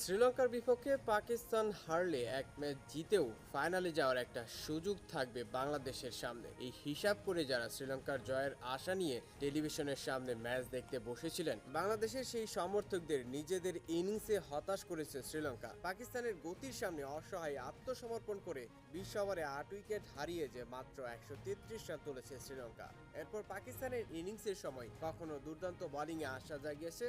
শ্রীলঙ্কার বিপক্ষে পাকিস্তান হারলে এক ম্যাচ জিতেও ফাইনালে যাওয়ার একটা সুযোগ থাকবে বাংলাদেশের সামনে। এই হিসাব করে যারা শ্রীলঙ্কার জয়ের আশা নিয়ে টেলিভিশনের সামনে ম্যাচ দেখতে বসেছিলেন, বাংলাদেশের সেই সমর্থকদের নিজেদের ইনিংসে হতাশ করেছে শ্রীলঙ্কা। পাকিস্তানের গতির সামনে অসহায় আত্মসমর্পণ করে 20 ওভারে 8 উইকেট হারিয়ে যে মাত্র 133 রান তুলেছে শ্রীলঙ্কা। এরপর পাকিস্তানের ইনিংসের সময় কখনো দুর্দান্ত বোলিংয়ে আশা জাগিয়েছে,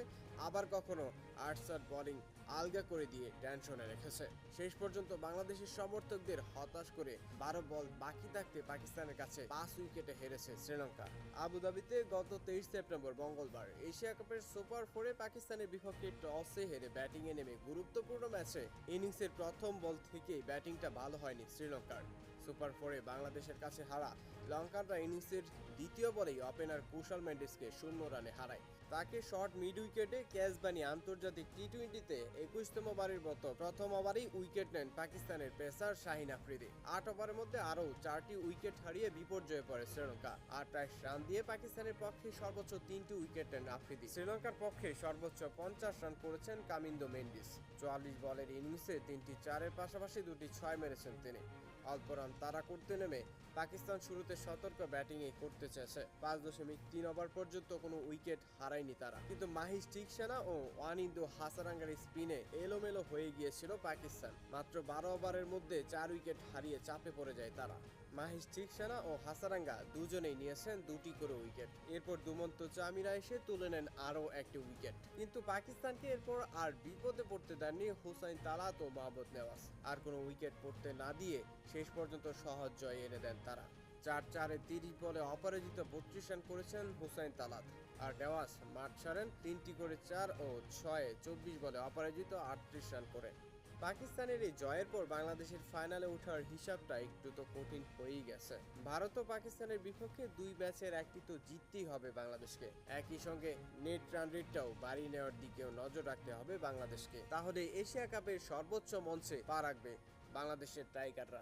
আবার কখনো 8 শট বোলিং আলগা করে দিয়ে টেনশনে রেখেছে। শেষ পর্যন্ত বাংলাদেশের সমর্থকদের হতাশ করে 12 বল বাকি থাকতে পাকিস্তানের কাছে 5 উইকেটে হেরেছে শ্রীলঙ্কা। আবুধাবিতে গত 23 সেপ্টেম্বর মঙ্গলবার এশিয়া কাপের সুপার 4-এ পাকিস্তানের বিপক্ষে টসে হেরে ব্যাটিংয়ে নেমে গুরুত্বপূর্ণ ম্যাচে ইনিংসের প্রথম বল থেকেই ব্যাটিংটা ভালো হয়নি শ্রীলঙ্কার। সুপার 4-এ বাংলাদেশের কাছে হারা লঙ্কানরা ইনিংসের দ্বিতীয় বলেই ওপেনার কুশল মেন্ডিসকে 0 রানে হারায়। তাকে শর্ট মিড উইকেটে ক্যাচ বানিয়ে আন্তর্জাতিক টি-20-তে 21তম বারের মতো প্রথম ওভারেই উইকেট নেন পাকিস্তানের পেসার শাহিন আফ্রিদি। 8 ওভারের মধ্যে আরও 4টি উইকেট হারিয়ে বিপর্যয়ে পড়ে শ্রীলঙ্কা। 28 রান দিয়ে পাকিস্তানের পক্ষে সর্বোচ্চ 3টি উইকেট নেন আফ্রিদি। শ্রীলঙ্কার পক্ষে সর্বোচ্চ 50 রান করেছেন কামিন্দো মেন্ডিস। 44 বলের ইনিংসে 3টি 4-এর পাশাপাশি 2টি 6 মেরেছেন তিনি। অল্প রান তাড়া করতে নেমে পাকিস্তান শুরুতে সতর্ক ব্যাটিংয়ে করতে চেয়েছে। 5.3 ওভার পর্যন্ত কোনো উইকেট হারায়নি তারা, কিন্তু মাহিস টিকসানা ও ওয়ানিন্দু হাসারাঙ্গার স্পিনে এলোমেলো হয়ে গিয়েছিল পাকিস্তান। মাত্র 12 ওভারের মধ্যে 4 উইকেট হারিয়ে চাপে পড়ে যায় তারা। মাহিস টিকসানা ও হাসারাঙ্গা দুজনেই নিয়েছেন 2টি করে উইকেট। এরপর দুমন্ত চামিরা এসে তুলে নেন আরও একটি উইকেট, কিন্তু পাকিস্তানকে এরপর আর বিপদে পড়তে দেননি হুসাইন তালাত ও মাহমুদ নেওয়াজ। আর কোনো উইকেট পড়তে না দিয়ে শেষ পর্যন্ত সহজ জয় এনে দেন তারা। 4-4-এ 30 বলে অপরাজিত 32 রান করেছেন হুসাইন তালাত, আর নেওয়াজ মাঠ ছাড়েন 3টি করে 4 ও 6-এ 24 বলে অপরাজিত 38 রান করে। পাকিস্তানের এই জয়ের পর বাংলাদেশের ফাইনালে ওঠার হিসাবটা একটু তো কঠিন হয়েই গেছে। ভারত ও পাকিস্তানের বিপক্ষে 2 ম্যাচের একটি তো জিততেই হবে বাংলাদেশকে। একই সঙ্গে নেট রান রেটটাও বাড়িয়ে নেওয়ার দিকেও নজর রাখতে হবে বাংলাদেশকে। তাহলে এশিয়া কাপের সর্বোচ্চ মঞ্চে পা রাখবে বাংলাদেশের টাইগাররা।